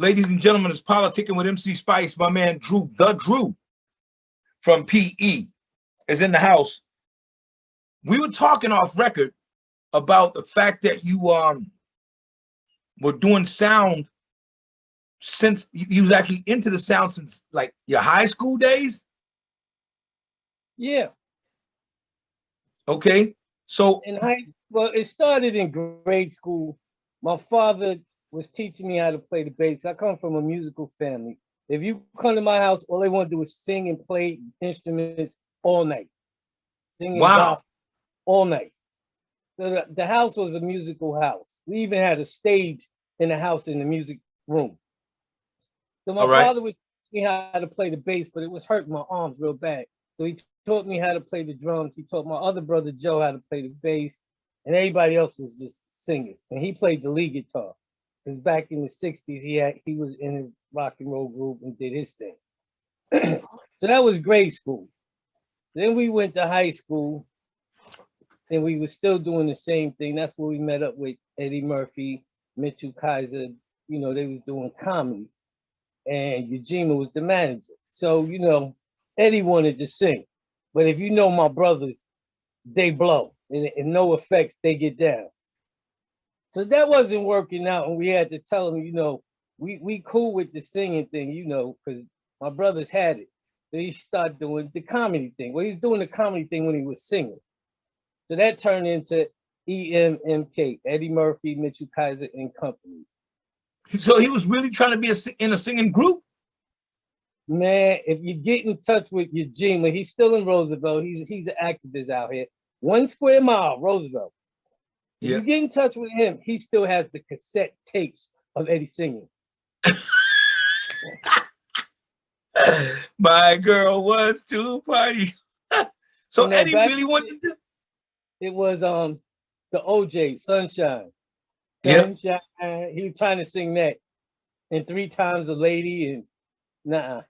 Ladies and gentlemen, it's Politickin with MCSpice. My man Drew, the Drew from PE is in the house. We were talking off record about the fact that you were doing sound since you was actually into the sound since like your high school days. Yeah. Okay. So well, it started in grade school. My father was teaching me how to play the bass. I come from a musical family. If you come to my house, all they want to do is sing and play instruments all night. Singing gospel all night. So the house was a musical house. We even had a stage in the house in the music room. So my father was teaching me how to play the bass, but it was hurting my arms real bad. So he taught me how to play the drums. He taught my other brother Joe how to play the bass, and everybody else was just singers. And he played the lead guitar. Because back in the 60s, he was in his rock and roll group and did his thing. So that was grade school. Then we went to high school, and we were still doing the same thing. That's where we met up with Eddie Murphy, Mitchell Kaiser. You know, they was doing comedy, and Eugenia was the manager. So, you know, Eddie wanted to sing. But if you know my brothers, they blow. And no effects, they get down. So that wasn't working out, and we had to tell him, you know, we cool with the singing thing, you know, because my brothers had it. So he started doing the comedy thing. Well, he was doing the comedy thing when he was singing. So that turned into EMMK, Eddie Murphy, Mitchell Kaiser and Company. So he was really trying to be in a singing group? Man, if you get in touch with Eugenia, he's still in Roosevelt. He's an activist out here. 1 square mile, Roosevelt. If you get in touch with him, he still has the cassette tapes of Eddie singing. My girl was to party. So you know, Eddie really wanted to. It was the OJ Sunshine. Sunshine. Yep. He was trying to sing that, and 3 times a lady, and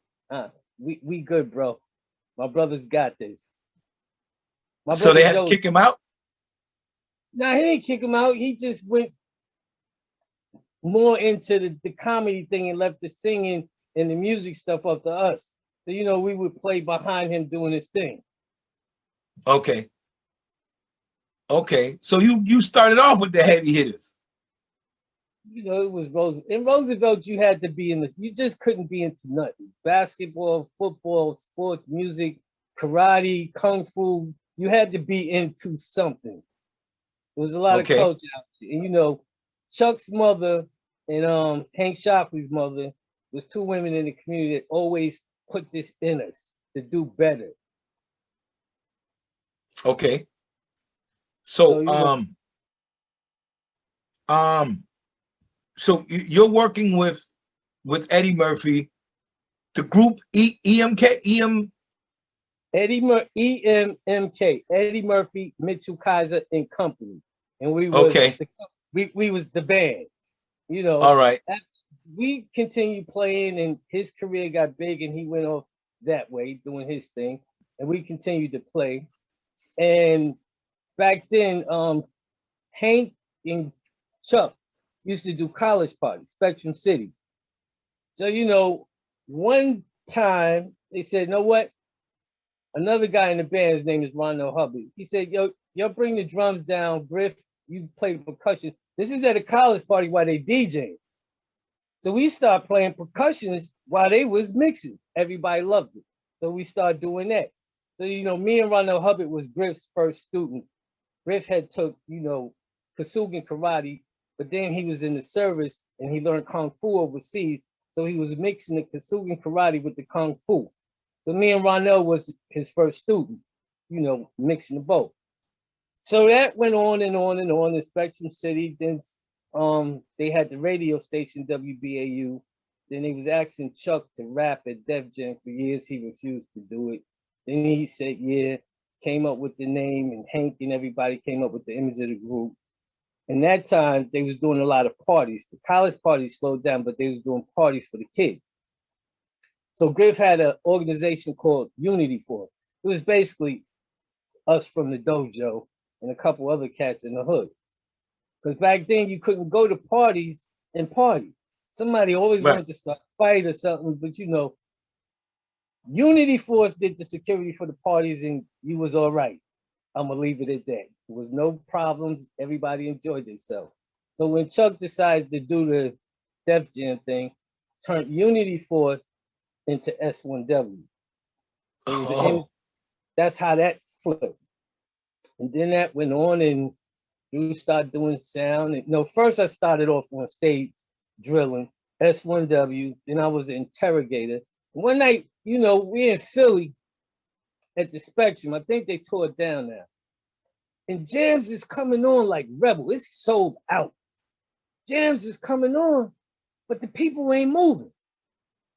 we good, bro. My brothers got this. So they had to kick him out? No, he didn't kick him out. He just went more into the comedy thing and left the singing and the music stuff up to us. So, you know, we would play behind him doing his thing. Okay. Okay. So you started off with the heavy hitters. You know, it was Roosevelt. In Roosevelt, you had to be you just couldn't be into nothing. Basketball, football, sports, music, karate, kung fu. You had to be into something. There was a lot of culture out there. And you know, Chuck's mother and Hank Shockley's mother was 2 women in the community that always put this in us to do better. Okay. So so you're working with Eddie Murphy, the group EMMK, Eddie Murphy, Mitchell Kaiser and Company. And we was we was the band, you know. All right. We continued playing, and his career got big, and he went off that way doing his thing, and we continued to play. And back then, Hank and Chuck used to do college parties, Spectrum City. So you know, one time they said, "You know what? Another guy in the band, his name is Ronald Hubbard. He said, yo, bring the drums down, Griff. You play percussion. This is at a college party while they DJing. So we start playing percussions while they was mixing. Everybody loved it. So we started doing that. So, you know, me and Ronald Hubbard was Griff's first student. Griff had took, you know, Kasugan karate, but then he was in the service and he learned Kung Fu overseas. So he was mixing the Kasugan karate with the Kung Fu. So me and Ronell was his first student, you know, mixing the both. So that went on and on and on in Spectrum City. Then they had the radio station WBAU. Then they was asking Chuck to rap at Def Jam for years. He refused to do it. Then he said, yeah, came up with the name, and Hank and everybody came up with the image of the group. And that time they was doing a lot of parties. The college parties slowed down, but they was doing parties for the kids. So Griff had an organization called Unity for it. It was basically us from the dojo and a couple other cats in the hood. Because back then you couldn't go to parties and party. Somebody always Right. wanted to start a fight or something, but you know, Unity Force did the security for the parties and you was all right. I'm gonna leave it at that. There was no problems. Everybody enjoyed themselves. So when Chuck decided to do the Def Jam thing, turned Unity Force into S1W. It was Oh. that's how that flipped. And then that went on and you start doing sound. And no, first I started off on stage drilling S1W. Then I was an interrogator. One night, you know, we're in Philly at the Spectrum. I think they tore it down now. And Jams is coming on like Rebel. It's sold out. Jams is coming on, but the people ain't moving.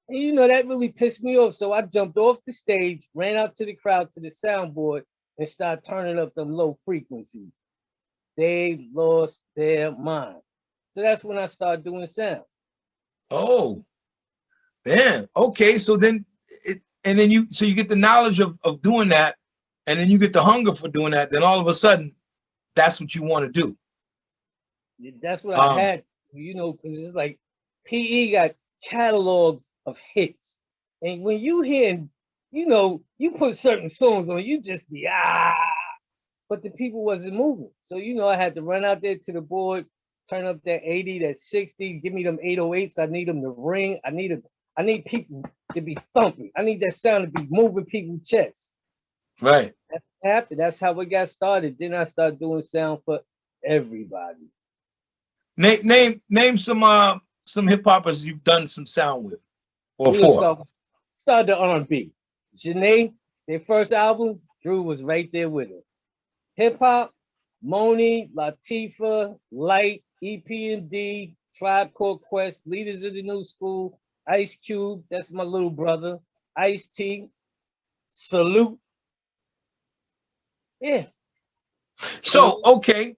And you know, that really pissed me off. So I jumped off the stage, ran out to the crowd to the soundboard, and started turning up them low frequencies. They lost their mind. So that's when I started doing sound. Oh, man. Okay. So then and then you get the knowledge of doing that, and then you get the hunger for doing that. Then all of a sudden, that's what you want to do. That's what I had, you know, because it's like PE got catalogs of hits. And when you hear, you know, you put certain songs on, you just be, but the people wasn't moving. So, you know, I had to run out there to the board, turn up that 80, that 60, give me them 808s. I need them to ring. I need people to be thumping. I need that sound to be moving people's chests. Right. That's what happened. That's how it got started. Then I started doing sound for everybody. Name some hip hoppers you've done some sound with or for. Start the R&B. Janae, their first album, Drew was right there with her. Hip hop, Moni, Latifah, Light, EP&D, Tribe Called Quest, Leaders of the New School, Ice Cube, that's my little brother, Ice-T, Salute. Yeah. So, okay,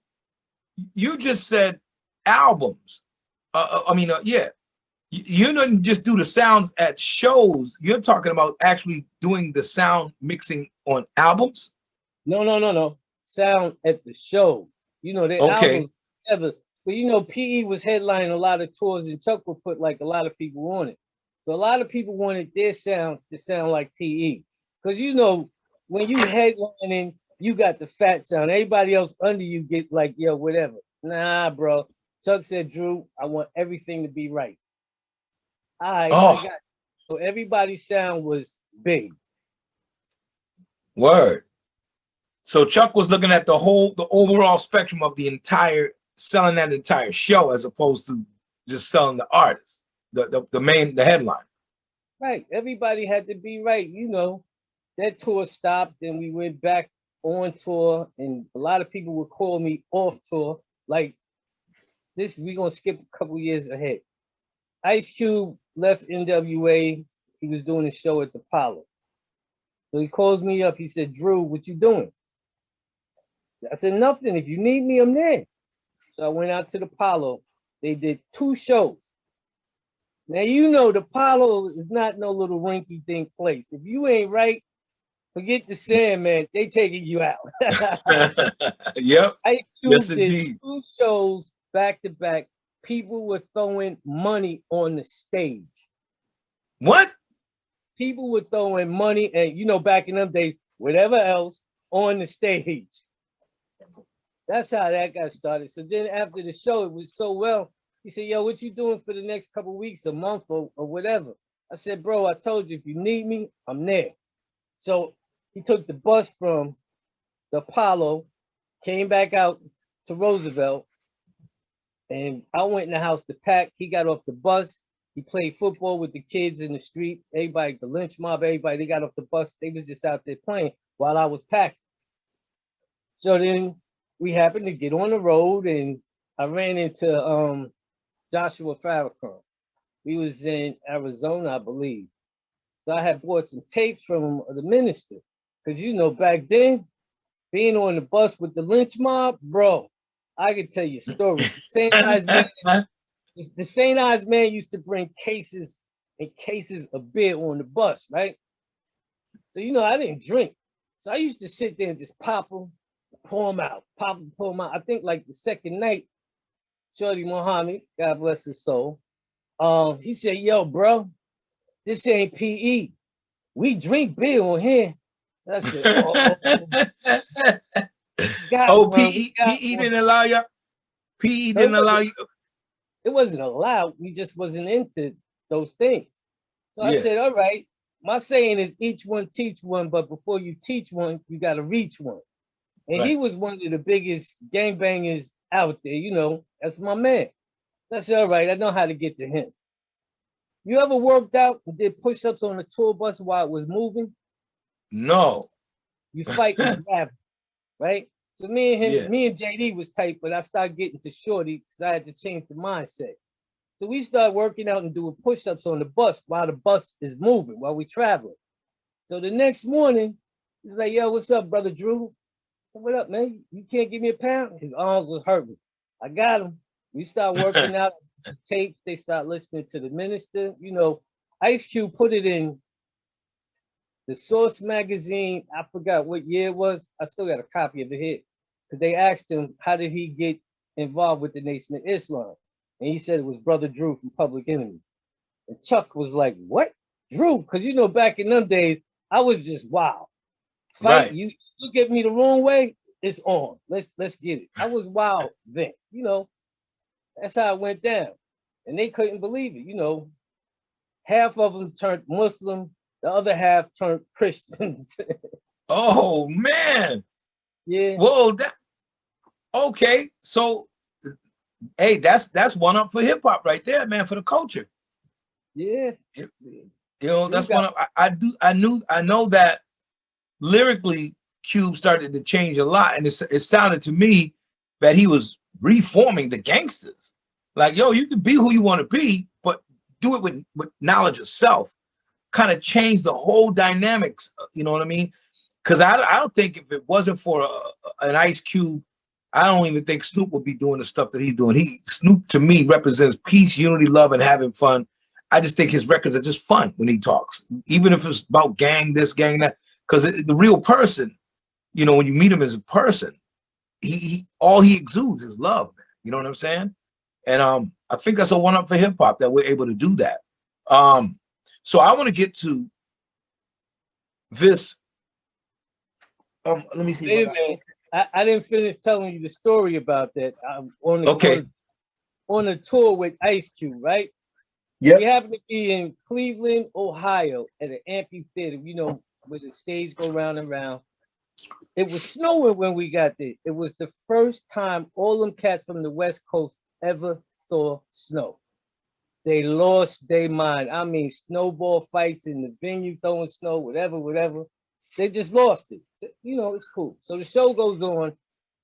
you just said albums. Yeah. You didn't just do the sounds at shows. You're talking about actually doing the sound mixing on albums? No. Sound at the shows. You know, their albums ever. But you know, PE was headlining a lot of tours and Chuck would put like a lot of people on it. So a lot of people wanted their sound to sound like PE. Because you know, when you headlining, you got the fat sound. Everybody else under you get like, yo, whatever. Nah, bro. Chuck said, Drew, I want everything to be right. All right, I got it. So everybody's sound was big. Word. So Chuck was looking at the overall spectrum of the entire, selling that entire show as opposed to just selling the artist, the headline. Right. Everybody had to be right. You know, that tour stopped and we went back on tour and a lot of people would call me off tour. Like this, we're going to skip a couple years ahead. Ice Cube left NWA. He was doing a show at the Apollo. So he calls me up. He said, Drew, what you doing? I said, nothing. If you need me, I'm there. So I went out to the Apollo. They did 2 shows. Now, you know, the Apollo is not no little rinky-dink place. If you ain't right, forget the Sandman. They taking you out. Yep. Ice Cube Yes, did indeed. 2 shows back to back. People were throwing money on the stage. What? People were throwing money and, you know, back in them days, whatever else, on the stage. That's how that got started. So then after the show, it was so well. He said, yo, what you doing for the next couple of weeks, a month or whatever? I said, bro, I told you, if you need me, I'm there. So he took the bus from the Apollo, came back out to Roosevelt, and I went in the house to pack. He got off the bus. He played football with the kids in the streets. Everybody, the lynch mob, everybody, they got off the bus. They was just out there playing while I was packing. So then we happened to get on the road and I ran into Joshua Farrakhan. We was in Arizona, I believe. So I had bought some tapes from the minister. Because, you know, back then, being on the bus with the lynch mob, bro, I could tell you stories. The St. Ives man used to bring cases and cases of beer on the bus, right? So, you know, I didn't drink. So I used to sit there and just pop them, pour them out, pop them, pour them out. I think like the second night, Shorty Muhammad, God bless his soul, He said, "Yo, bro, this ain't PE. We drink beer on here." So I said, "Oh, got Oh, one. We got PE one." didn't allow you. PE No, didn't allow you. it wasn't allowed. We just wasn't into those things. So I Yeah, said, "All right." My saying is, each one teach one, but before you teach one, you got to reach one. And he right. was one of the biggest gangbangers out there. That's my man. So I said, "All right, I know how to get to him." You ever worked out and did push-ups on the tour bus while it was moving? No. You fighting gravity, right? So me and Yeah. him, me and JD was tight, but I started getting to Shorty because I had to change the mindset. So we started working out and doing push-ups on the bus while the bus is moving, while we traveling. So the next morning, he's like, "Yo, what's up, brother Drew?" I said, "What up, man? You can't give me a pound?" His arms was hurting. I got him. We start working out the tapes. They start listening to the minister. Ice Cube put it in the Source magazine. I forgot what year it was. I still got a copy of it here. Because they asked him, how did he get involved with the Nation of Islam? And he said it was Brother Drew from Public Enemy. And Chuck was like, "What? Drew?" Because back in them days, I was just wild. Fight, Right. you look at me the wrong way, it's on. Let's get it. I was wild then. That's how it went down. And they couldn't believe it. Half of them turned Muslim, the other half turned Christians. Oh man. Yeah, Whoa. Okay. So, hey, that's one up for hip hop right there, man, for the culture. yeah. You Drew that's got one up. I know that lyrically Cube started to change a lot, and it sounded to me that he was reforming the gangsters. Like, yo, you can be who you want to be, but do it with knowledge of self. Kind of change the whole dynamics. You know what I mean? Because I don't think if it wasn't for an Ice Cube, I don't even think Snoop would be doing the stuff that he's doing. Snoop to me represents peace, unity, love, and having fun. I just think his records are just fun when he talks, even if it's about gang this, gang that. Because the real person, when you meet him as a person, he all he exudes is love, man. You know what I'm saying? And I think that's a one up for hip hop that we're able to do that. So I want to get to this. Let me see. Wait a minute. I didn't finish telling you the story about that. Okay. On a tour with Ice Cube, right? Yeah. We happened to be in Cleveland, Ohio, at an amphitheater, where the stage go round and round. It was snowing when we got there. It was the first time all them cats from the West Coast ever saw snow. They lost their mind. I mean, snowball fights in the venue, throwing snow, whatever. They just lost it. So, it's cool. So the show goes on.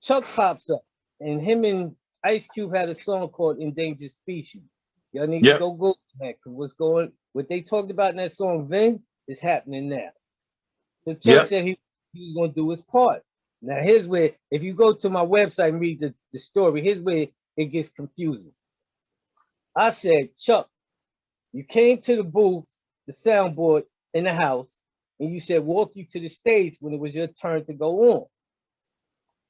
Chuck pops up, and him and Ice Cube had a song called "Endangered Species." Y'all need to go to that, because what they talked about in that song then is happening now. So Chuck said he was going to do his part. Now here's where, if you go to my website and read the story, here's where it gets confusing. I said, "Chuck, you came to the booth, the soundboard in the house, and you said walk you to the stage when it was your turn to go on."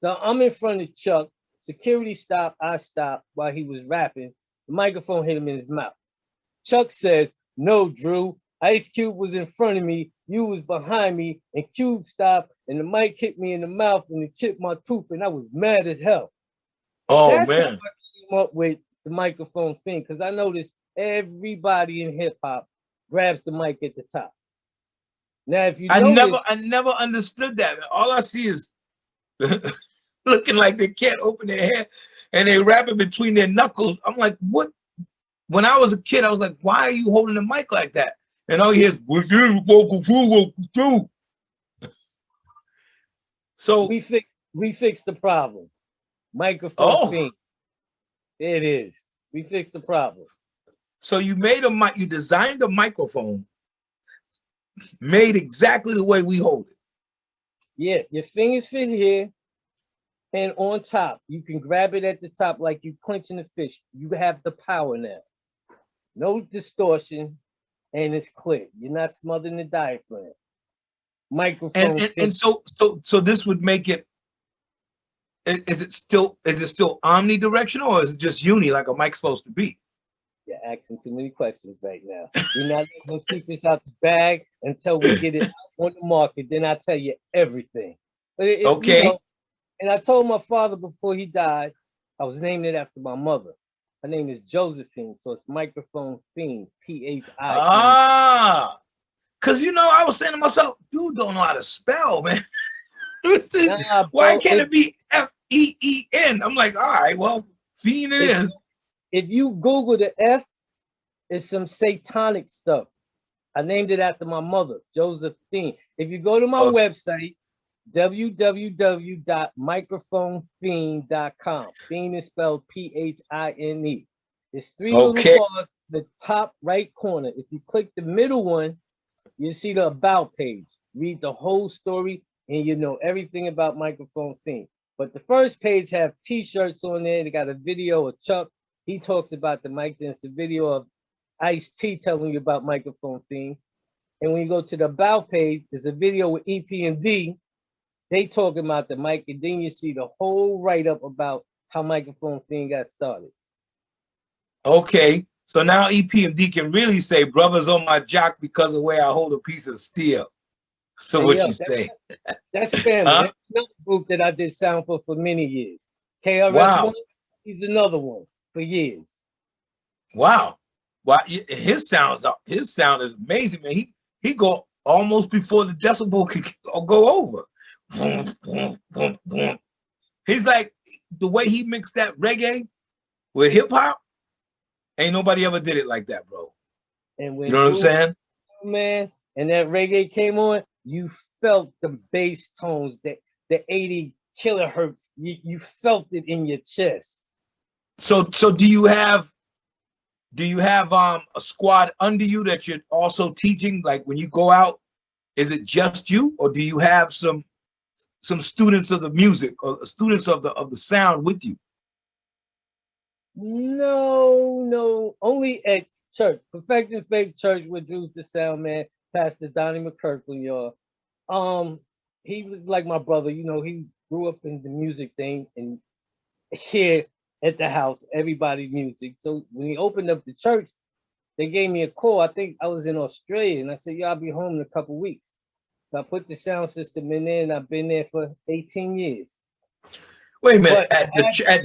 So I'm in front of Chuck. Security stopped. I stopped while he was rapping. The microphone hit him in his mouth. Chuck says, "No, Drew. Ice Cube was in front of me. You was behind me, and Cube stopped, and the mic hit me in the mouth, and it chipped my tooth, and I was mad as hell." Oh, That's man. how I came up with the Microphone Phine, because I noticed everybody in hip hop grabs the mic at the top. Now, if you notice, I never understood that. All I see is looking like they can't open their head and they rap it between their knuckles. I'm like, what? When I was a kid, I was like, why are you holding the mic like that? And all you hear is so we fixed the problem. Microphone Phine. It is. We fixed the problem. So you made a mic, you designed a microphone made exactly the way we hold it. Yeah, your fingers fit here, and on top, you can grab it at the top like you clenching a fish. You have the power now. No distortion, and it's clear. You're not smothering the diaphragm. Microphone. And so this would make it. Is it still omnidirectional, or is it just uni like a mic's supposed to be? You're asking too many questions right now. We're not gonna keep this out the bag until we get it on the market. Then I'll tell you everything. But Okay. you know, and I told my father before he died, I was named it after my mother. Her name is Josephine, so it's Microphone Phine, Phine. Ah, because you know, I was saying to myself, dude don't know how to spell, man. Nah, Why bro, can't it be F-E-E-N? I'm like, all right, well, Fiend it is. If you Google the F, it's some satanic stuff. I named it after my mother, Josephine. If you go to my website, www.microphonephine.com. Phine is spelled P-H-I-N-E. It's three little bars, the top right corner. If you click the middle one, you see the about page. Read the whole story and you know everything about Microphone Phine. But the first page have t-shirts on there. They got a video of Chuck. He talks about the mic. Then it's a video of Ice-T telling you about Microphone Phine. And when you go to the about page, there's a video with EP&D. They talking about the mic, and then you see the whole write-up about how Microphone Phine got started. Okay, so now EP&D can really say, brothers on my jock because of the way I hold a piece of steel. So hey, what you say? That's family. That's another group that I did sound for many years. KRS wow. He's another one for years. Wow. Wow. His sound is amazing, man. He go almost before the decibel could go over. He's like, the way he mixed that reggae with hip hop, ain't nobody ever did it like that, bro. And when you know what I'm saying? Man, and that reggae came on, you felt the bass tones, the 80 kilohertz. You felt it in your chest. So do you have a squad under you that you're also teaching? Like when you go out, is it just you, or do you have some students of the music or students of the sound with you? No, only at church. Perfecting Faith Church with Drews the Sound Man, Pastor Donnie McKirkland, y'all. He was like my brother, you know, he grew up in the music thing, and here at the house, everybody's music. So when he opened up the church, they gave me a call. I think I was in Australia, and I said, "Yeah, I'll be home in a couple weeks." So I put the sound system in there, and I've been there for 18 years. Wait a minute, at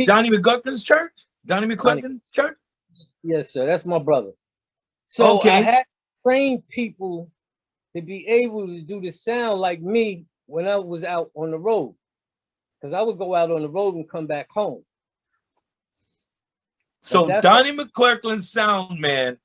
Donnie McKirkland's church? Donnie McKirkland's church? Yes, sir. That's my brother. So I had trained people to be able to do the sound like me when I was out on the road. Because I would go out on the road and come back home. So Donnie McKirkland's sound man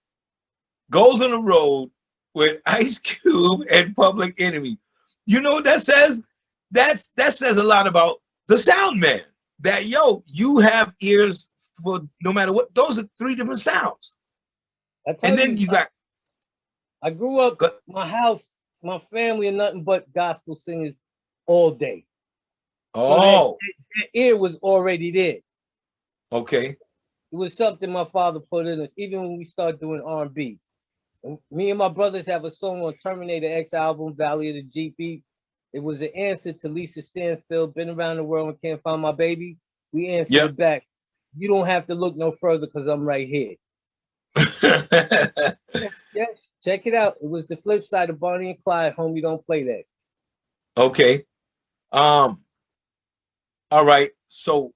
goes on the road with Ice Cube and Public Enemy. You know what that says? That says a lot about the sound man. That you have ears for no matter what. Those are three different sounds. And then you got. I grew up. My house, my family are nothing but gospel singers all day. Oh, so that ear was already there. Okay. It was something my father put in us, even when we started doing R&B. And me and my brothers have a song on Terminator X album, Valley of the G Beats. It was an answer to Lisa Stansfield, Been Around the World and Can't Find My Baby. We answered it back. You don't have to look no further because I'm right here. Yes, check it out. It was the flip side of Bonnie and Clyde, Homie Don't Play That. Okay. All right. So,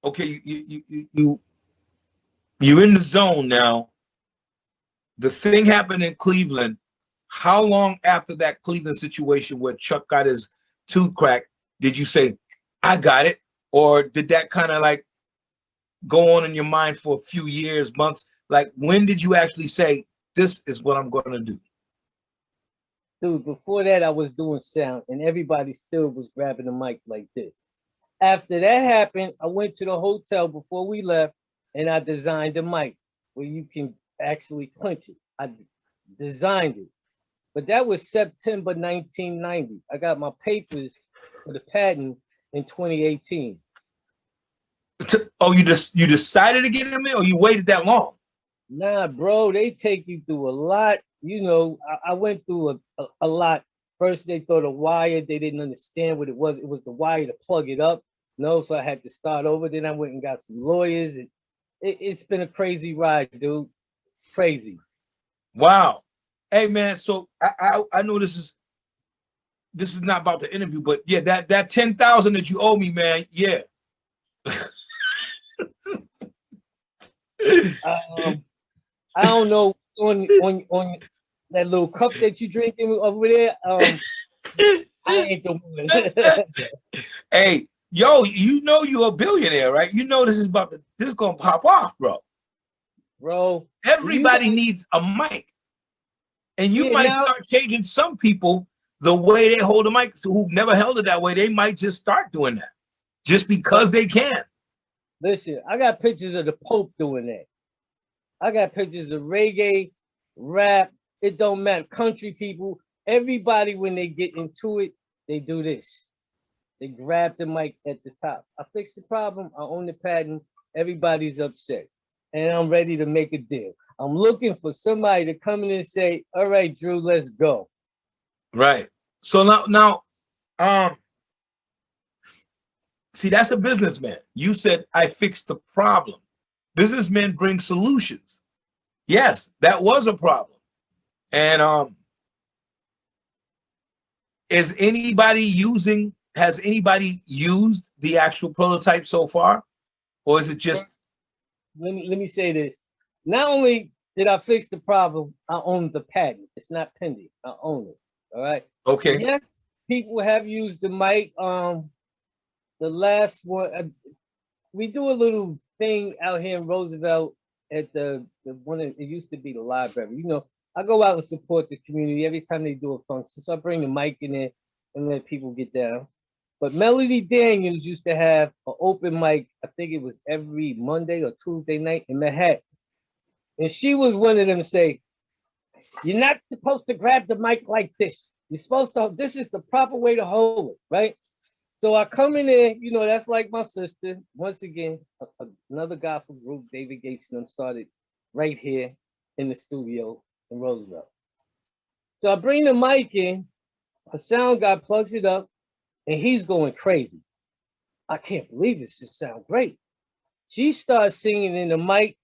okay, you're in the zone now. The thing happened in Cleveland. How long after that Cleveland situation where Chuck got his tooth cracked did you say, I got it? Or did that kind of like go on in your mind for a few years, months? Like, when did you actually say, this is what I'm going to do? Dude, before that, I was doing sound and everybody still was grabbing the mic like this. After that happened, I went to the hotel before we left and I designed a mic where you can actually clench it. I designed it. But that was September 1990. I got my papers for the patent in 2018. Oh, you decided to get them in, or you waited that long? Nah, bro, they take you through a lot. You know, I went through a lot. First, they thought a wire. They didn't understand what it was. It was the wire to plug it up. No, so I had to start over. Then I went and got some lawyers. And it's been a crazy ride, dude. crazy. Wow. Hey man, so I know this is not about the interview, but yeah, that 10,000 that you owe me, man. Yeah. I don't know on that little cup that you drinking over there. I ain't the one. Hey, yo, you know you're a billionaire, right? You know this is gonna pop off, bro. Bro, Everybody needs a mic, and you might now, start changing some people the way they hold a mic. So who've never held it that way, they might just start doing that just because they can. Listen, I got pictures of the Pope doing that. I got pictures of reggae, rap. It don't matter. Country people, everybody when they get into it, they do this. They grab the mic at the top. I fixed the problem. I own the patent. Everybody's upset, and I'm ready to make a deal. I'm looking for somebody to come in and say, "All right, Drew, let's go." Right. So now, see, that's a businessman. You said I fixed the problem. Businessmen bring solutions. Yes, that was a problem. And has anybody used the actual prototype so far? Or is it just let me say this. Not only did I fix the problem, I own the patent. It's not pending. I own it. All right. okay? Yes, people have used the mic. The last one, we do a little thing out here in Roosevelt at the one. It used to be the library. You know, I go out and support the community every time they do a function. So I bring the mic in there and let people get down. But Melody Daniels used to have an open mic. I think it was every Monday or Tuesday night in Manhattan, and she was one of them say, "You're not supposed to grab the mic like this. You're supposed to. This is the proper way to hold it, right?" So I come in there, you know, that's like my sister. Once again, another gospel group, David Gates and them started right here in the studio in Roosevelt. So I bring the mic in, a sound guy plugs it up, and he's going crazy. I can't believe this just sounds great. She starts singing in the mic.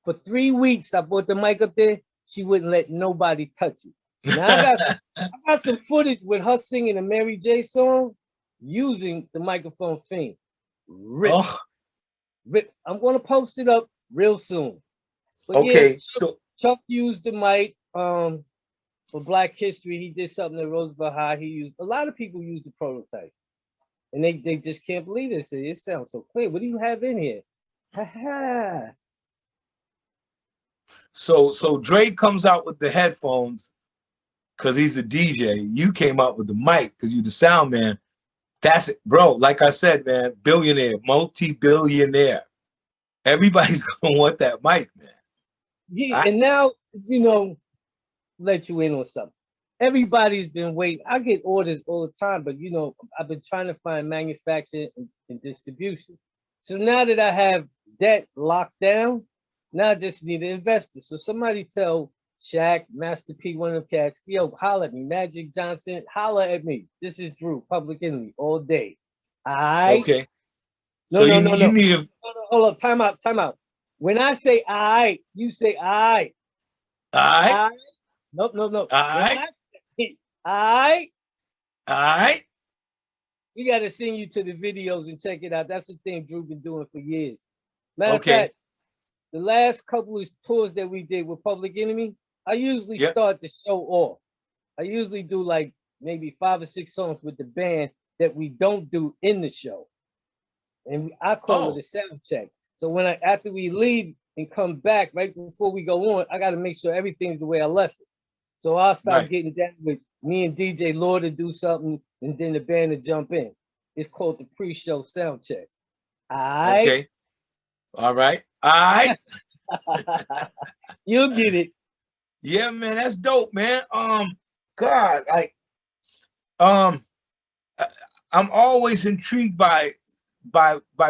For 3 weeks, I brought the mic up there. She wouldn't let nobody touch it. Now I got some footage with her singing a Mary J song, using the Microphone Phine. Rip. Oh. Rip. I'm going to post it up real soon. But Okay. yeah, Chuck used the mic for Black History. He did something at Roosevelt High. He used a lot of people use the prototype, and they just can't believe it. It sounds so clear. What do you have in here? So Dre comes out with the headphones because he's the DJ. You came out with the mic because you're the sound man. That's it, bro. Like I said, man, billionaire, multi-billionaire. Everybody's gonna want that mic, man. Yeah, and now, you know, let you in on something. Everybody's been waiting. I get orders all the time, but you know, I've been trying to find manufacturing and distribution. So now that I have that locked down, now I just need an investor. So somebody tell Shaq, Master P, one of the cats, yo, holla at me, Magic Johnson, holla at me. This is Drew, Public Enemy, all day. All right. Okay. No. You need a hold up, time out. When I say all right, you say all right. All right. No. All right. All right. We got to send you to the videos and check it out. That's the thing Drew been doing for years. Matter of fact, the last couple of tours that we did with Public Enemy, I usually start the show off. I usually do like maybe 5 or 6 songs with the band that we don't do in the show. And I call it a sound check. So when after we leave and come back right before we go on, I got to make sure everything's the way I left it. So I'll start getting down with me and DJ Lord to do something, and then the band to jump in. It's called the pre-show sound check. All right. Okay. All right. All right. You'll get it. Yeah, man, that's dope, man. God, like, I'm always intrigued by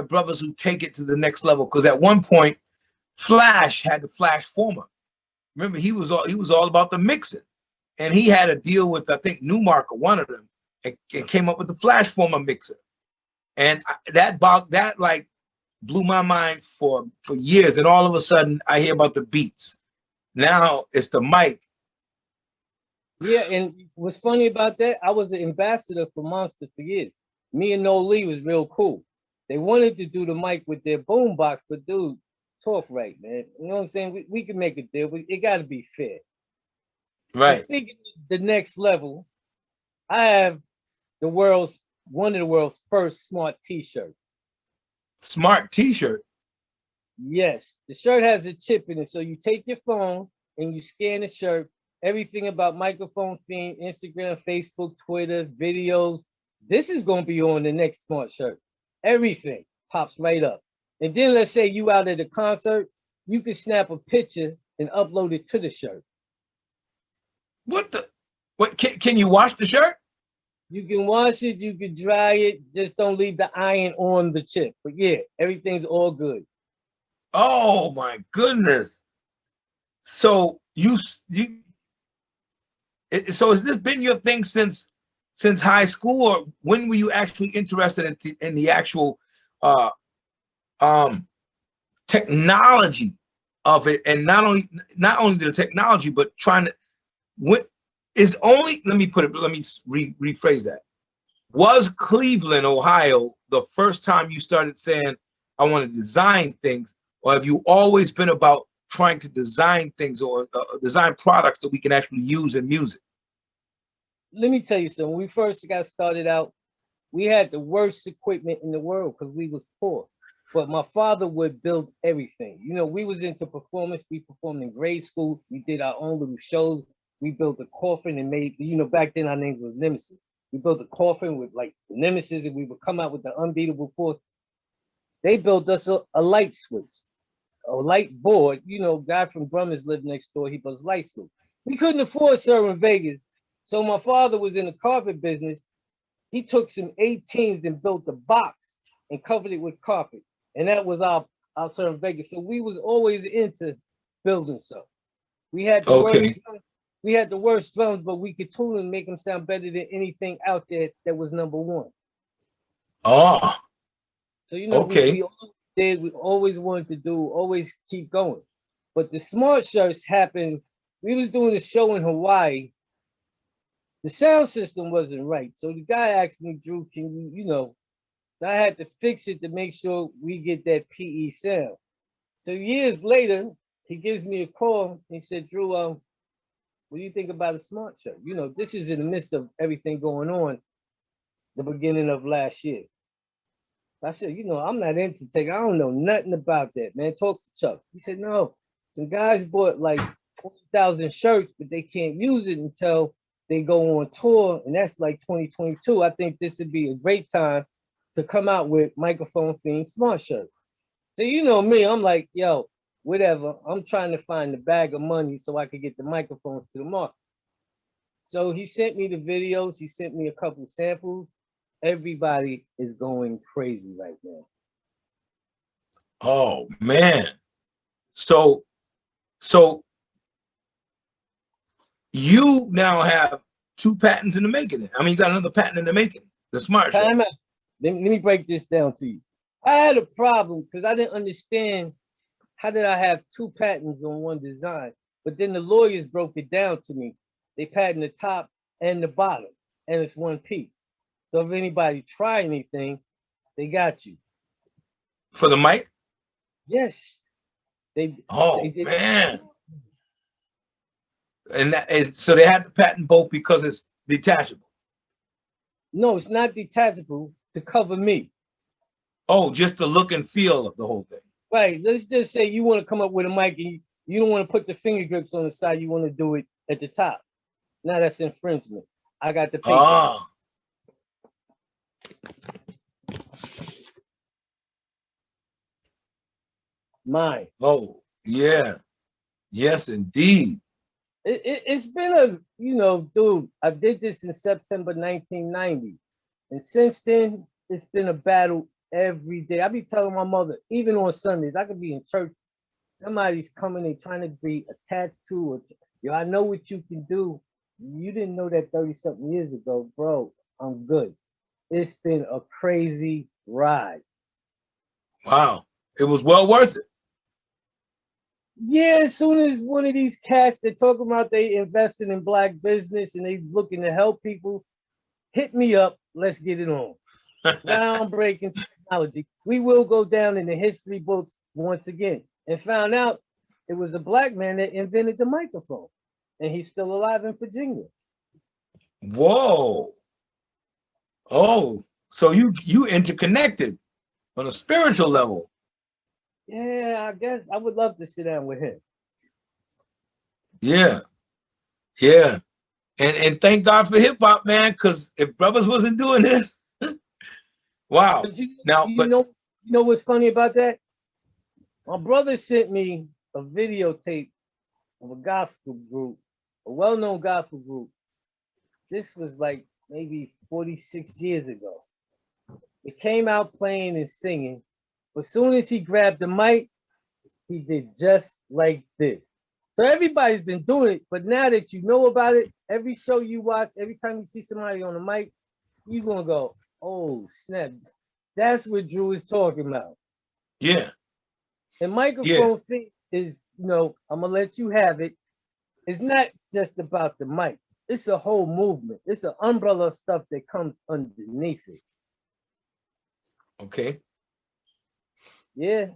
brothers who take it to the next level. Because at one point, Flash had the Flash Former. Remember, he was all about the mixing, and he had a deal with, I think, Newmark or one of them, and came up with the Flash Former mixer, and that like blew my mind for years. And all of a sudden, I hear about the beats, Now it's the mic. Yeah, and what's funny about that, I was an ambassador for Monster for years. Me and No Lee was real cool. They wanted to do the mic with their boombox, but dude, talk right, man. You know what I'm saying? We can make a deal. It got to be fair. Right. And speaking of the next level, I have one of the world's first smart t-shirts. Smart t-shirt. Yes, the shirt has a chip in it. So you take your phone and you scan the shirt, everything about Microphone Phine, Instagram, Facebook, Twitter, videos. This is going to be on the next smart shirt. Everything pops right up. And then let's say you out at a concert, you can snap a picture and upload it to the shirt. What can you wash the shirt? You can wash it, you can dry it, just don't leave the iron on the chip. But yeah, everything's all good. Oh my goodness. So so has this been your thing since high school, or when were you actually interested in the actual technology of it? And not only the technology, but trying to let me rephrase that. Was Cleveland, Ohio, the first time you started saying, I want to design things, or have you always been about trying to design things or design products that we can actually use in music? Let me tell you something. When we first got started out, we had the worst equipment in the world because we was poor. But my father would build everything. You know, we was into performance. We performed in grade school. We did our own little shows. We built a coffin and made, you know, back then our name was Nemesis. We built a coffin with like the Nemesis, and we would come out with the unbeatable force. They built us a light switch, a light board. You know, guy from Brummers lived next door. He built light switch. We couldn't afford serving Vegas. So my father was in the carpet business. He took some 18s and built a box and covered it with carpet. And that was our Certain Vegas. So we was always into building stuff. We had the worst drums, but we could tune and make them sound better than anything out there that was number one. Oh. So you know, okay. we always wanted to do, always keep going. But the smart shirts happened. We was doing a show in Hawaii. The sound system wasn't right. So the guy asked me, Drew, can you know, so I had to fix it to make sure we get that PE sound. So years later, he gives me a call. And he said, Drew, what do you think about a smart shirt? You know, this is in the midst of everything going on, the beginning of last year. I said, you know, I'm not into tech. I don't know nothing about that, man. Talk to Chuck. He said, no, some guys bought like 20,000 shirts, but they can't use it until they go on tour, and that's like 2022. I think this would be a great time to come out with Microphone Phine smart shirt. So you know me, I'm like, yo, whatever. I'm trying to find the bag of money so I could get the microphones to the market. So he sent me the videos. He sent me a couple samples. Everybody is going crazy right now. Oh man. So you now have 2 patents in the making. I mean, you got another patent in the making, the smart shirt. Let me break this down to you. I had a problem because I didn't understand how did I have 2 patents on one design, but then the lawyers broke it down to me. They patent the top and the bottom, and it's one piece. So if anybody try anything, they got you. For the mic? Yes. Man. And that is, so they had to patent both because it's detachable. No, it's not detachable to cover me. Oh, just the look and feel of the whole thing. Right. Let's just say you want to come up with a mic and you don't want to put the finger grips on the side. You want to do it at the top. Now that's infringement. I got the paper. Ah. Mine. Oh, yeah. Yes, indeed. It's been a, you know, dude, I did this in September 1990. And since then, it's been a battle every day. I be telling my mother, even on Sundays, I could be in church. Somebody's coming and trying to be attached to it. Yo, I know what you can do. You didn't know that 30-something years ago, bro. I'm good. It's been a crazy ride. Wow. It was well worth it. Yeah, as soon as one of these cats that talk about they investing in black business and they looking to help people, hit me up. Let's get it on. Groundbreaking technology. We will go down in the history books once again. And found out it was a black man that invented the microphone, and he's still alive in Virginia. Whoa. Oh, so you interconnected on a spiritual level. Yeah, I guess I would love to sit down with him. Yeah. Yeah. And thank God for hip hop, man, because if brothers wasn't doing this, wow. But Now, you know what's funny about that? My brother sent me a videotape of a gospel group, a well-known gospel group. This was like maybe 46 years ago. It came out playing and singing, but as soon as he grabbed the mic, he did just like this. So everybody's been doing it, but now that you know about it, every show you watch, every time you see somebody on the mic, you're gonna go, oh snap. That's what Drew is talking about. yeah. And Yeah. microphone thing is, I'm gonna let you have it. It's not just about the mic. It's a whole movement. It's an umbrella of stuff that comes underneath it. Okay. Yeah.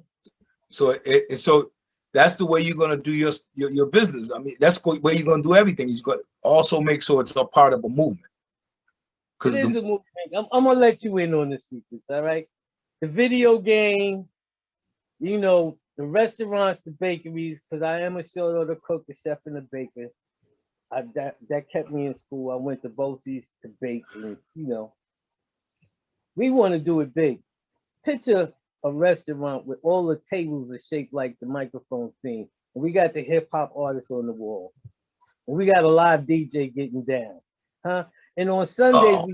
So so that's the way you're gonna do your business. I mean, that's the way you're gonna do everything. You're gonna also make sure it's a part of a movement. It is a movement. I'm gonna let you in on the secrets, all right? The video game, the restaurants, the bakeries, because I am a short order cook, a chef, and a baker. That kept me in school. I went to BOCES to bake, and we want to do it big. Picture a restaurant with all the tables are shaped like the Microphone Phine, and we got the hip hop artists on the wall, and we got a live DJ getting down, huh? And on Sundays,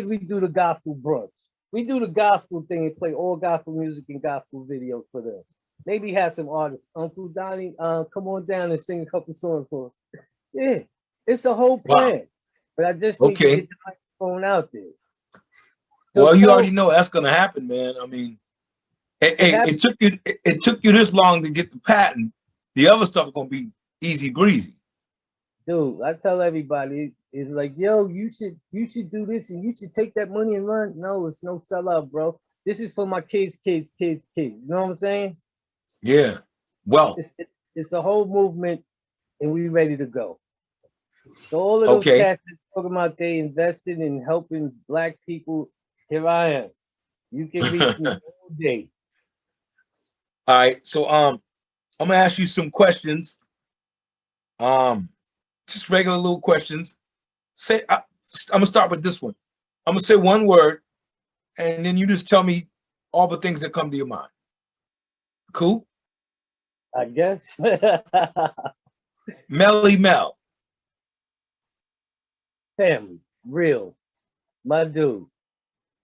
we do the gospel brunch. We do the gospel thing and play all gospel music and gospel videos for them. Maybe have some artists. Uncle Donnie, come on down and sing a couple songs for us. Yeah, it's a whole plan. Wow. But I just need to get the microphone out there. So well, you already know that's gonna happen, man. I mean, it took you this long to get the patent. The other stuff is gonna be easy breezy. Dude, I tell everybody, it's like, yo, you should do this and you should take that money and run. No, it's no sellout, bro. This is for my kids. You know what I'm saying? Yeah. Well, it's a whole movement, and we ready to go. So all of those cats talking about they invested in helping black people. Here I am. You can reach me all day. All right. So I'm gonna ask you some questions. Just regular little questions. I'm gonna start with this one. I'm gonna say one word, and then you just tell me all the things that come to your mind. Cool? I guess. Melly Mel. Family. Real. My dude.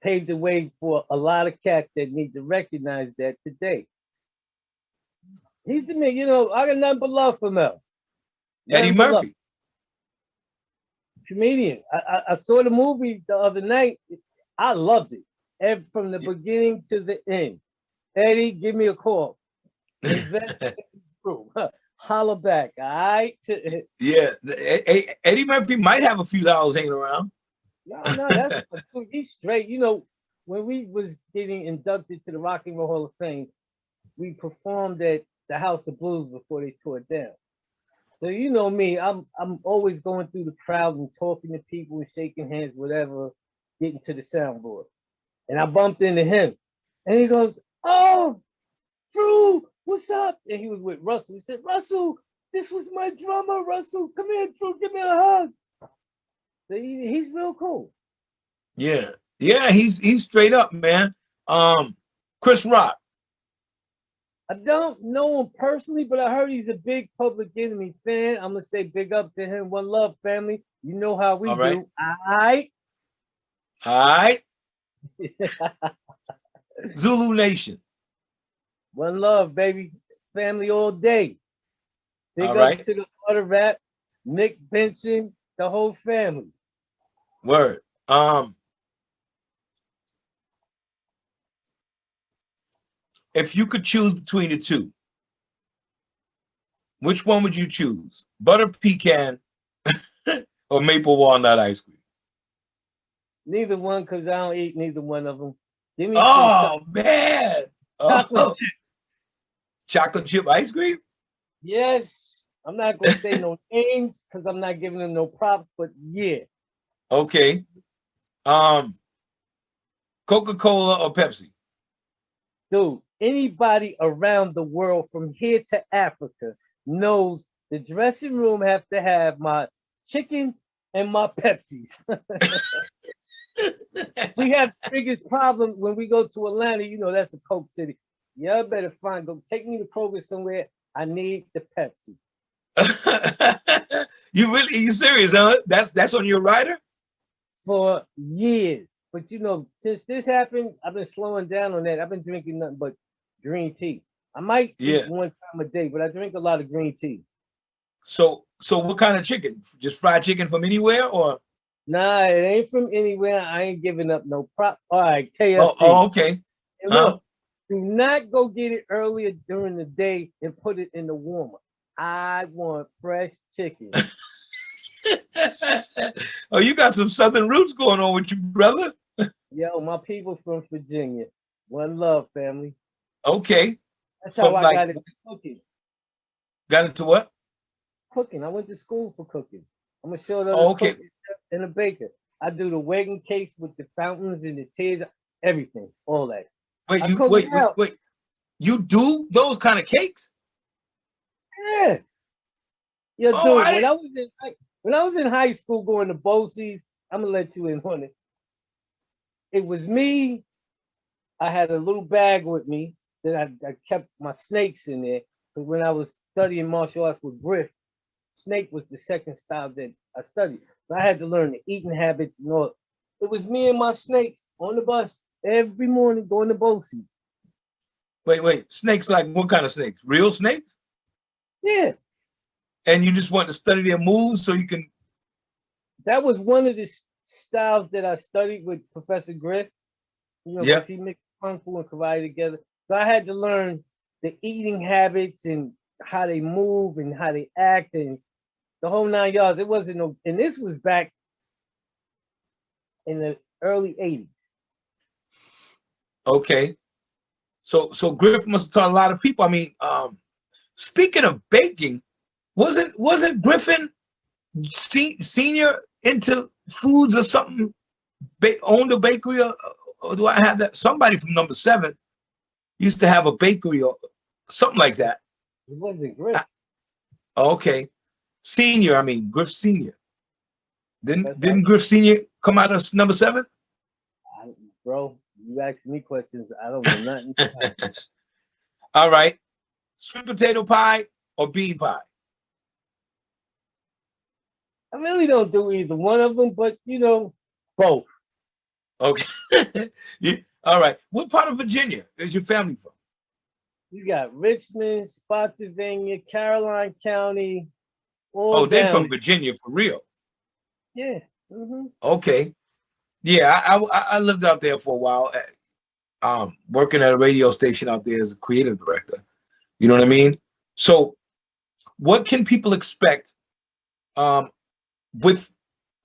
Paved the way for a lot of cats that need to recognize that today. He's the man, I got nothing but love for Mel. Eddie Murphy. Comedian. I saw the movie the other night. I loved it. From the beginning to the end. Eddie, give me a call. Holla back, all right? Yeah, Eddie Murphy might have a few dollars hanging around. No, that's he's straight. When we was getting inducted to the Rock and Roll Hall of Fame, we performed at the House of Blues before they tore it down. So you know me, I'm always going through the crowd and talking to people and shaking hands, whatever, getting to the soundboard. And I bumped into him, and he goes, "Oh, Drew, what's up?" And he was with Russell. He said, "Russell, this was my drummer. Russell, come here, Drew, give me a hug." So he's real cool. Yeah, he's straight up, man. Chris Rock. I don't know him personally, but I heard he's a big Public Enemy fan. I'm gonna say big up to him. One love, family. You know how we do. All right. Zulu Nation. One love, baby. Family all day. Big ups to the Butter Rap, Nick Benson, the whole family. Word. If you could choose between the two, which one would you choose? Butter pecan or maple walnut ice cream? Neither one, because I don't eat neither one of them. Give me Oh, man. chocolate chip. Chocolate chip ice cream? Yes. I'm not going to say no names because I'm not giving them no props, but yeah. Okay. Coca-Cola or Pepsi? Dude, anybody around the world from here to Africa knows the dressing room have to have my chicken and my Pepsis. We have the biggest problem when we go to Atlanta. You know, that's a Coke city. Y'all better go take me to Kroger somewhere. I need the Pepsi. You serious, huh? That's on your rider? For years. But you know, since this happened, I've been slowing down on that. I've been drinking nothing but green tea. I might eat one time a day, but I drink a lot of green tea. So what kind of chicken? Just fried chicken from anywhere or? Nah, it ain't from anywhere. I ain't giving up no prop. All right, KFC. Oh, okay. And look, do not go get it earlier during the day and put it in the warmer. I want fresh chicken. Oh, you got some Southern roots going on with you, brother. Yo, my people from Virginia. One love, family. Okay. That's how I got into cooking. Got into what? Cooking. I went to school for cooking. I'm gonna show them okay. And a baker. I do the wedding cakes with the fountains and the tears, everything, all that. Wait. You do those kind of cakes? Yeah. Yeah, dude. When I was in high school going to BOCES, I'm gonna let you in on it. It was me. I had a little bag with me that I kept my snakes in there. Because when I was studying martial arts with Griff, snake was the second style that I studied. So I had to learn the eating habits and all. It was me and my snakes on the bus every morning going to BOCES. Wait. Snakes like what kind of snakes? Real snakes? Yeah. And you just want to study their moves so you can. That was one of the styles that I studied with Professor Griff. You know, because he mixed Kung Fu and Karate together. So I had to learn the eating habits and how they move and how they act and the whole 9 yards. It wasn't no, and this was back in the early 80s. Okay. So Griff must have taught a lot of people. I mean, speaking of baking, wasn't Griffin Senior into foods or something? Owned a bakery or do I have that? Somebody from number 7 used to have a bakery or something like that. It wasn't Griff. Okay. Senior, I mean Griff Senior. Didn't Griff Senior come out of number 7? Bro, you asking me questions. I don't know nothing. All right. Sweet potato pie or bean pie? I really don't do either one of them, but you know, both. Okay. All right. What part of Virginia is your family from? You got Richmond, Spotsylvania, Caroline County. They're from Virginia for real. Yeah. Okay. Yeah, I lived out there for a while, working at a radio station out there as a creative director. You know what I mean? So what can people expect with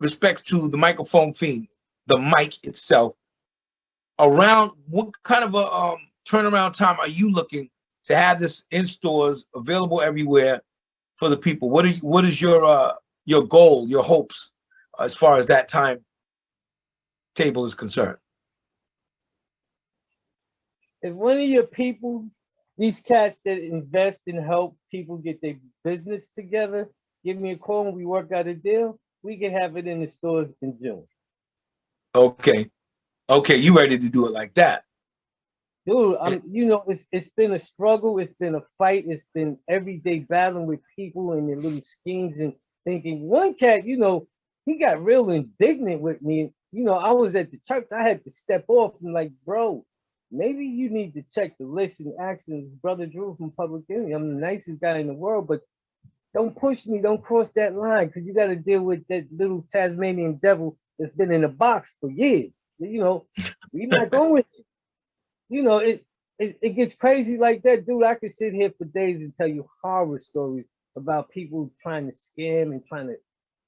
respect to the Microphone Phine, the mic itself, around what kind of a turnaround time are you looking to have this in stores, available everywhere for the people? What is your goal, your hopes, as far as that time table is concerned? If one of your people, these cats that invest and help people get their business together, give me a call and we work out a deal, we can have it in the stores in June. Okay. You ready to do it like that? Dude, you know, it's been a struggle. It's been a fight. It's been everyday battling with people and their little schemes and thinking. One cat, you know, he got real indignant with me. You know, I was at the church. I had to step off and like, bro, maybe you need to check the list and ask his brother Drew from Politickin. I'm the nicest guy in the world, but don't push me. Don't cross that line because you got to deal with that little Tasmanian devil that's been in a box for years. You know, we're not going with it. You know, it gets crazy like that, dude. I could sit here for days and tell you horror stories about people trying to scam and trying to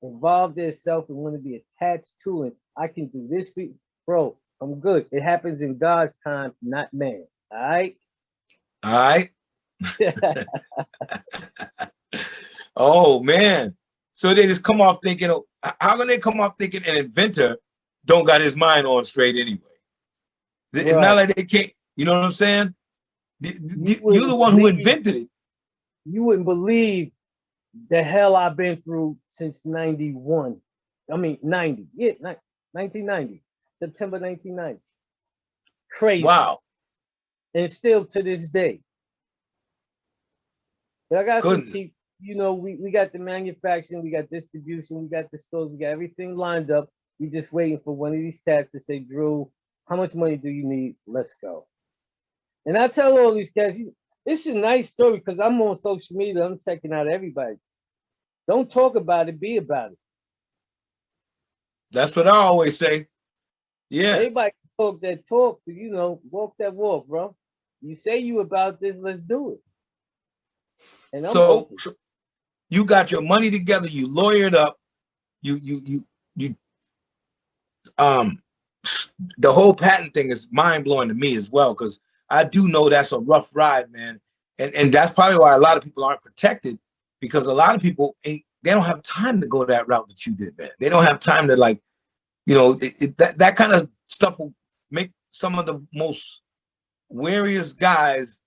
involve themselves and want to be attached to it. I can do this for you. Bro, I'm good. It happens in God's time, not man. All right? All right. Oh man. So they just come off thinking, oh, how can they come off thinking an inventor don't got his mind on straight anyway? It's not like they can't, you know what I'm saying? You're the one who invented it. You wouldn't believe the hell I've been through since 91. I mean, 90. Yeah, 1990. September 1990. Crazy. Wow. And still to this day. But I got Goodness. some people, you know, we got the manufacturing, we got distribution, we got the stores, we got everything lined up. We just waiting for one of these cats to say, Drew, how much money do you need? Let's go. And I tell all these cats, this is a nice story because I'm on social media. I'm checking out everybody. Don't talk about it, be about it. That's what I always say. Yeah. Everybody talk that talk, but you know, walk that walk, bro. You say you about this, let's do it. And I'm so you got your money together, you lawyered up, you the whole patent thing is mind-blowing to me as well, because I do know that's a rough ride, man. And that's probably why a lot of people aren't protected, because a lot of people they don't have time to go that route that you did, man. They don't have time to, like, you know, that kind of stuff will make some of the most wariest guys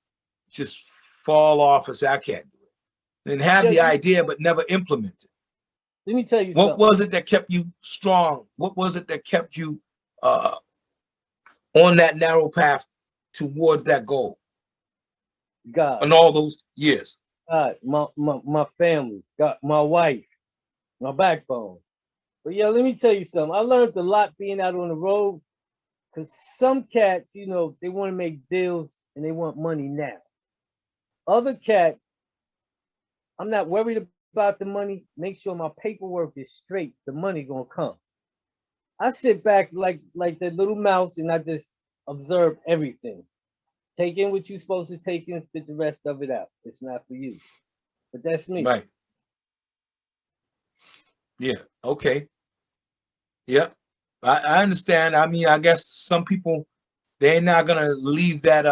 just fall off and say, I can't do it. And have the idea but never implement it. Let me tell you what something. was it that kept you strong? What was it that kept you on that narrow path towards that goal? God. In all those years. God, my family, God, my wife, my backbone. But yeah, let me tell you something. I learned a lot being out on the road, because some cats, you know, they want to make deals and they want money now. Other cats, I'm not worried about the money. Make sure my paperwork is straight. The money gonna come. I sit back like that little mouse and I just observe everything. Take in what you're supposed to take in, spit the rest of it out. It's not for you. But that's me. Right. Yeah. Okay. Yeah. I understand. I mean, I guess some people, they're not gonna leave that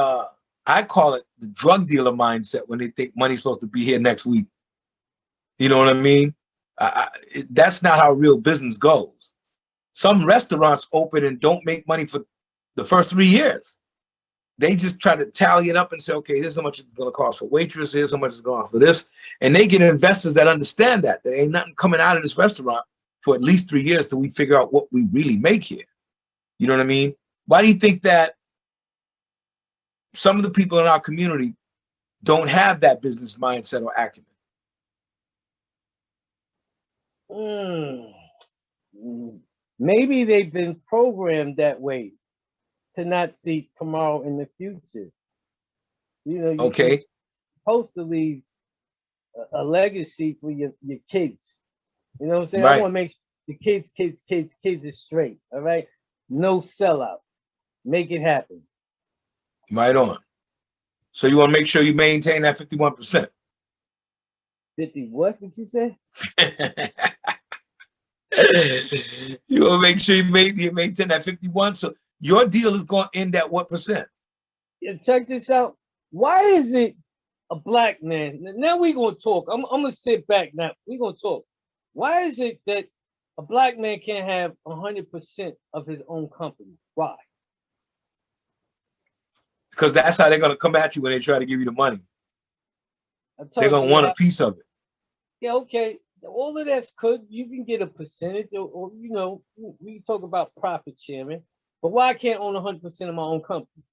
I call it the drug dealer mindset when they think money's supposed to be here next week. You know what I mean? That's not how real business goes. Some restaurants open and don't make money for the first 3 years. They just try to tally it up and say, okay, here's how much it's going to cost for waitress, here's how much it's going to cost for this. And they get investors that understand that. There ain't nothing coming out of this restaurant for at least 3 years till we figure out what we really make here. You know what I mean? Why do you think that some of the people in our community don't have that business mindset or acumen? Maybe they've been programmed that way to not see tomorrow in the future. You know, you're supposed to leave a legacy for your kids. You know what I'm saying? Right. I want to make sure the kids is straight. All right. No sellout. Make it happen. Right on. So you want to make sure you maintain that 51%. 50 what did you say? You want to make sure you maintain that 51. So your deal is going to end at what percent? Yeah, check this out. Why is it a black man? Now we're going to talk. I'm going to sit back now. We're going to talk. Why is it that a black man can't have 100% of his own company? Why? Because that's how they're going to come at you when they try to give you the money. They're going to want a piece of it. Yeah, okay. All of that's good. You can get a percentage, or you know, we talk about profit sharing. But why I can't own 100% of my own company?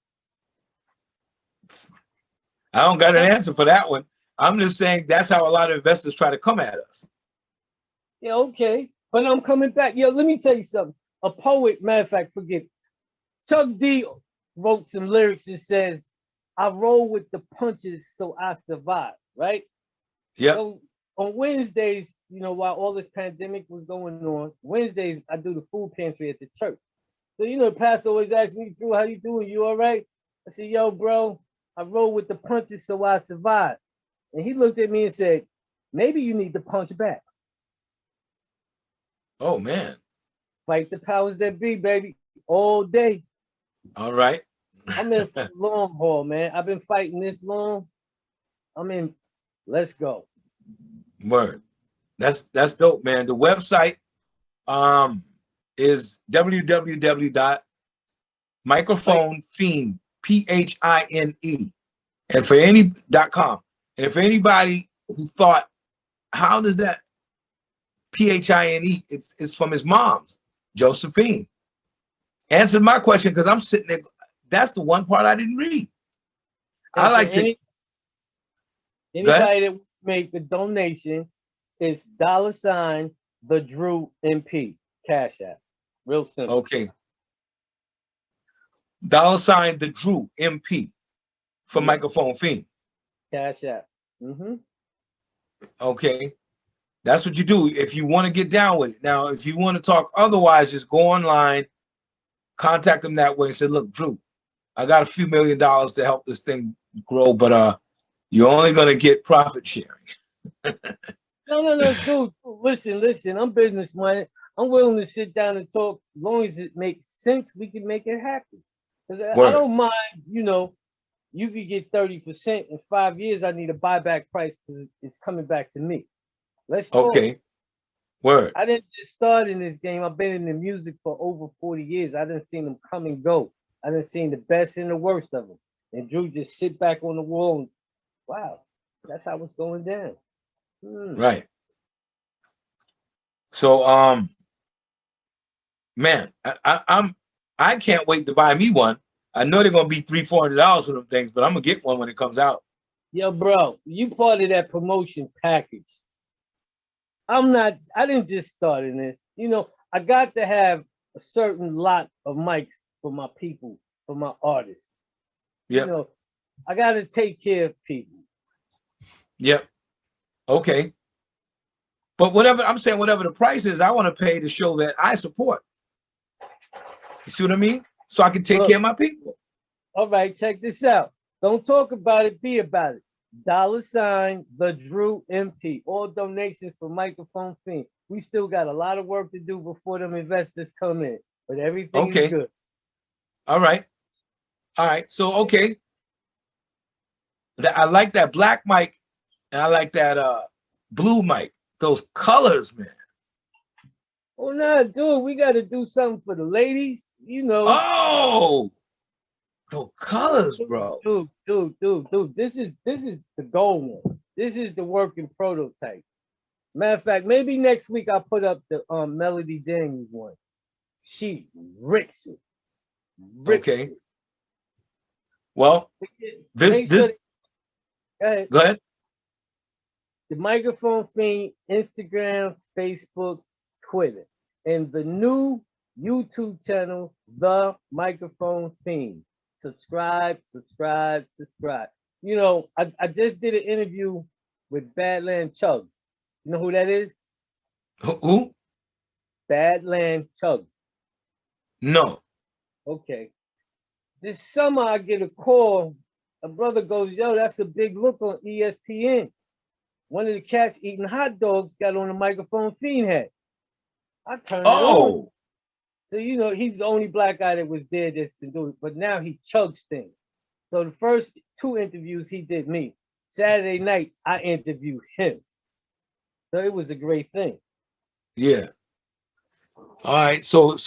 I don't got an answer for that one. I'm just saying that's how a lot of investors try to come at us. Yeah, okay. But I'm coming back. Yo, let me tell you something. A poet, matter of fact, forget it. Chuck D wrote some lyrics that says, I roll with the punches so I survive, right? Yeah. So on Wednesdays, you know, while all this pandemic was going on, Wednesdays, I do the food pantry at the church. So, you know, the pastor always asks me, Drew, how you doing? You all right? I said, yo, bro, I roll with the punches so I survive. And he looked at me and said, maybe you need to punch back. Oh man. Fight the powers that be, baby, all day. All right. I'm in for the long haul, man. I've been fighting this long. I'm in. Let's go. Word. That's dope, man. The website is www.microphonephine, PHINE, and for any.com. And for anybody who thought, how does that PHINE? It's from his mom's, Josephine. Answered my question because I'm sitting there. That's the one part I didn't read. And I like to. Anybody that make the donation, it's $ the Drew MP Cash App. Real simple. Okay. $ the Drew MP for Microphone Phine. Cash App. Okay. That's what you do if you want to get down with it. Now, if you want to talk otherwise, just go online, contact them that way and say, look, Drew, I got a few $1 million to help this thing grow, but you're only going to get profit sharing. No, dude. Listen. I'm business minded. I'm willing to sit down and talk as long as it makes sense. We can make it happen. I don't mind, you could get 30% in 5 years. I need a buyback price because it's coming back to me. Let's talk. Okay. Word. I didn't just start in this game. I've been in the music for over 40 years. I didn't see them come and go. I didn't see the best and the worst of them. And Drew just sit back on the wall and wow, that's how it's going down. Right. So man, I can't wait to buy me one. I know they're gonna be $300-400 for them things, but I'm gonna get one when it comes out. Yo, bro, you part of that promotion package. I didn't just start in this. I got to have a certain lot of mics for my people, for my artists. Yeah. I got to take care of people. Yep. Okay. But whatever the price is, I want to pay to show that I support. You see what I mean? So I can take care of my people. All right, check this out. Don't talk about it, be about it. $ the Drew MP. All donations for Microphone Phine. We still got a lot of work to do before them investors come in, but everything is good. All right. So okay. I like that black mic, and I like that blue mic. Those colors, man. Oh no, dude, we got to do something for the ladies. Oh, the colors, bro. Dude. This is the goal one. This is the working prototype. Matter of fact, maybe next week I'll put up the Melody Daniels one. She rips it. Okay. Well, this. Go ahead. The Microphone Phine, Instagram, Facebook, Twitter, and the new YouTube channel, The Microphone Phine. Subscribe. I just did an interview with Badland Chug. You know who that is? Who? Badland Chug. No. Okay. This summer I get a call. A brother goes, yo, that's a big look on ESPN. One of the cats eating hot dogs got on the Microphone Phine head. I turned it on. So, he's the only black guy that was there that's to do it. But now he chugs things. So the first 2 interviews he did me. Saturday night, I interviewed him. So it was a great thing. Yeah. All right. So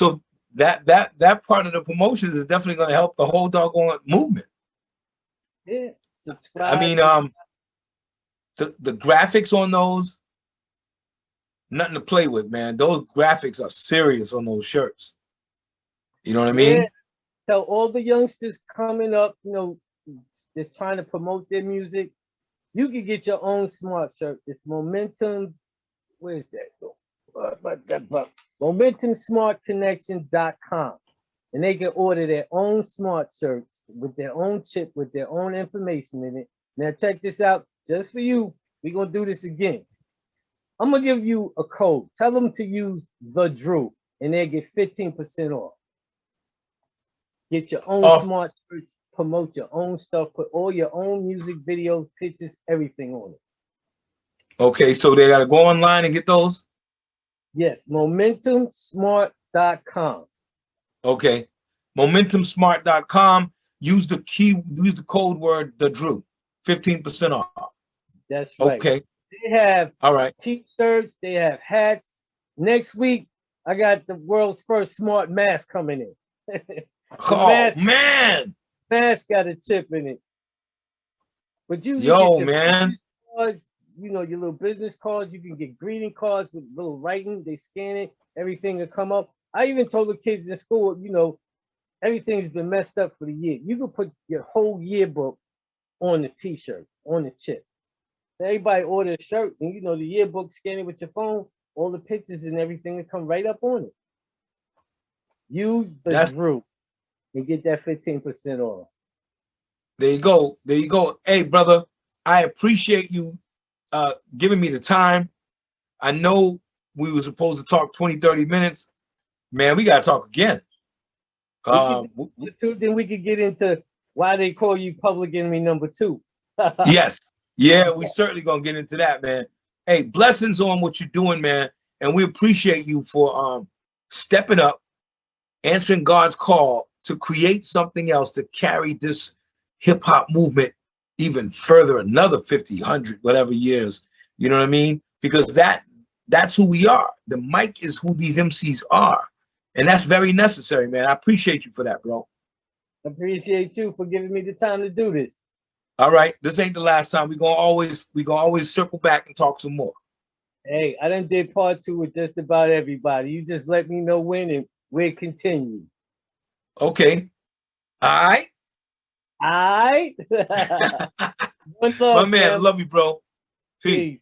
that part of the promotions is definitely going to help the whole doggone movement. Yeah. Subscribe. I mean, the graphics on those, nothing to play with, man. Those graphics are serious on those shirts. You know what I mean? Tell all the youngsters coming up, just trying to promote their music, you can get your own smart shirt. It's Momentum. Where's that? MomentumSmartConnection.com. And they can order their own smart shirts with their own chip, with their own information in it. Now check this out, just for you. We're gonna do this again. I'm gonna give you a code. Tell them to use the Drew, and they'll get 15% off. Get your own smart shirts, promote your own stuff, put all your own music videos, pictures, everything on it. Okay, so they gotta go online and get those. Yes, MomentumSmart.com. Okay, MomentumSmart.com. Use the code word the Drew, 15% off. That's right. Okay. They have All right. T-shirts. They have hats. Next week, I got the world's first smart mask coming in. Man. Mask got a chip in it. But you Yo, get man. cards, you know, your little business cards. You can get greeting cards with little writing. They scan it. Everything will come up. I even told the kids in school, you know, everything's been messed up for the year. You can put your whole yearbook on the T-shirt, on the chip. Everybody order a shirt, and you know the yearbook, scan it with your phone, all the pictures and everything will come right up on it. Use the Drew and get that 15% off. There you go. There you go. Hey, brother, I appreciate you giving me the time. I know we were supposed to talk 20, 30 minutes. Man, we got to talk again. Then we could get into why they call you public enemy number 2. Yes. Yeah, we certainly going to get into that, man. Hey, blessings on what you're doing, man. And we appreciate you for stepping up, answering God's call to create something else to carry this hip hop movement even further, another 50, 100, whatever years. You know what I mean? Because that's who we are. The mic is who these MCs are. And that's very necessary, man. I appreciate you for that, bro. Appreciate you for giving me the time to do this. All right. This ain't the last time. We're gonna always circle back and talk some more. Hey, I done did part 2 with just about everybody. You just let me know when and we'll continue. Okay. All right. All right. My man, love you, bro. Peace.